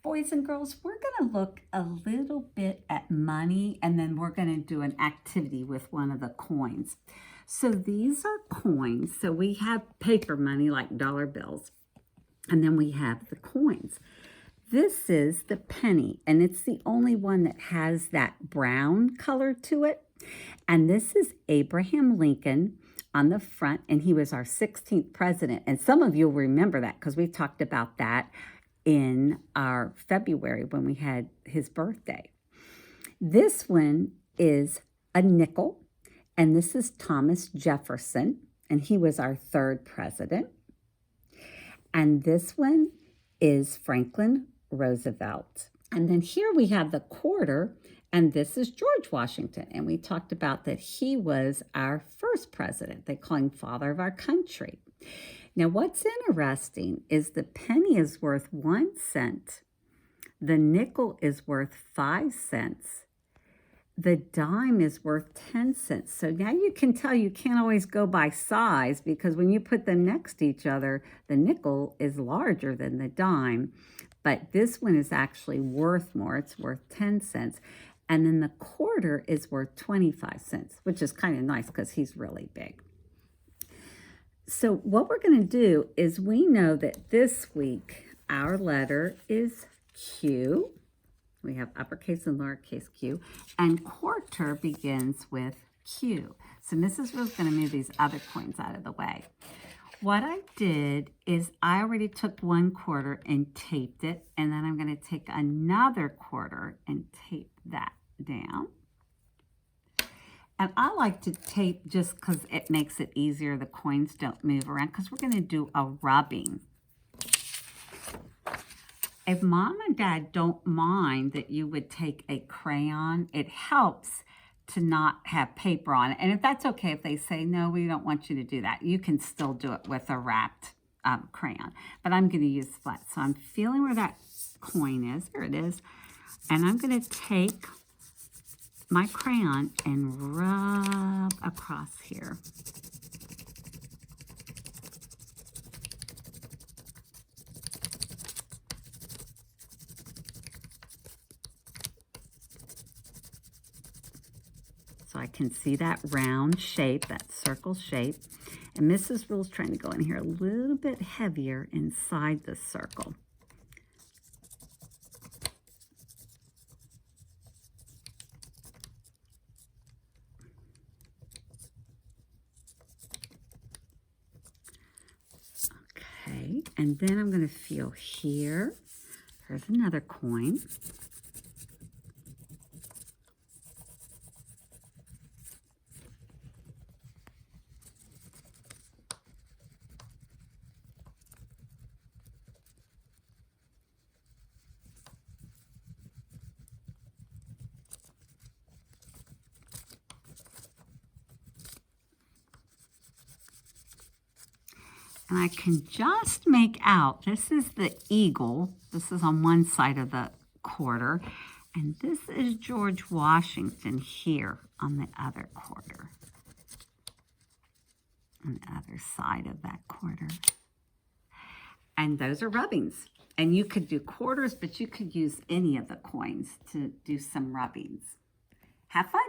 boys and girls, we're going to look a little bit at money, and then we're going to do an activity with one of the coins. So these are coins. So we have paper money like dollar bills, and then we have the coins. This is the penny, and it's the only one that has that brown color to it. And this is Abraham Lincoln on the front, and he was our 16th president. And some of you will remember that because we talked about that in our February when we had his birthday. This one is a nickel, and this is Thomas Jefferson, and he was our 3rd president. And this one is Franklin Roosevelt. And then here we have the quarter, and this is George Washington. And we talked about that he was our 1st president. They call him father of our country. Now, what's interesting is the penny is worth 1 cent. The nickel is worth 5 cents. The dime is worth 10 cents. So now you can tell you can't always go by size, because when you put them next to each other, the nickel is larger than the dime. But this one is actually worth more. It's worth 10 cents. And then the quarter is worth 25 cents, which is kind of nice because he's really big. So what we're going to do is, we know that this week our letter is Q. We have uppercase and lowercase q. And quarter begins with Q. So Mrs. Ruhl is going to move these other coins out of the way. What I did is I already took 1 quarter and taped it. And then I'm going to take another quarter and tape that down. And I like to tape just because it makes it easier. The coins don't move around, because we're going to do a rubbing. If Mom and Dad don't mind that you would take a crayon, it helps to not have paper on it. And if that's okay, if they say, no, we don't want you to do that, you can still do it with a wrapped crayon. But I'm going to use flat. So I'm feeling where that coin is. There it is. And I'm going to take my crayon and rub across here. So I can see that round shape, that circle shape. And Mrs. Ruhl's trying to go in here a little bit heavier inside the circle. Okay, and then I'm going to feel here. Here's another coin. And I can just make out, this is the eagle. This is on one side of the quarter. And this is George Washington here on the other quarter. On the other side of that quarter. And those are rubbings. And you could do quarters, but you could use any of the coins to do some rubbings. Have fun.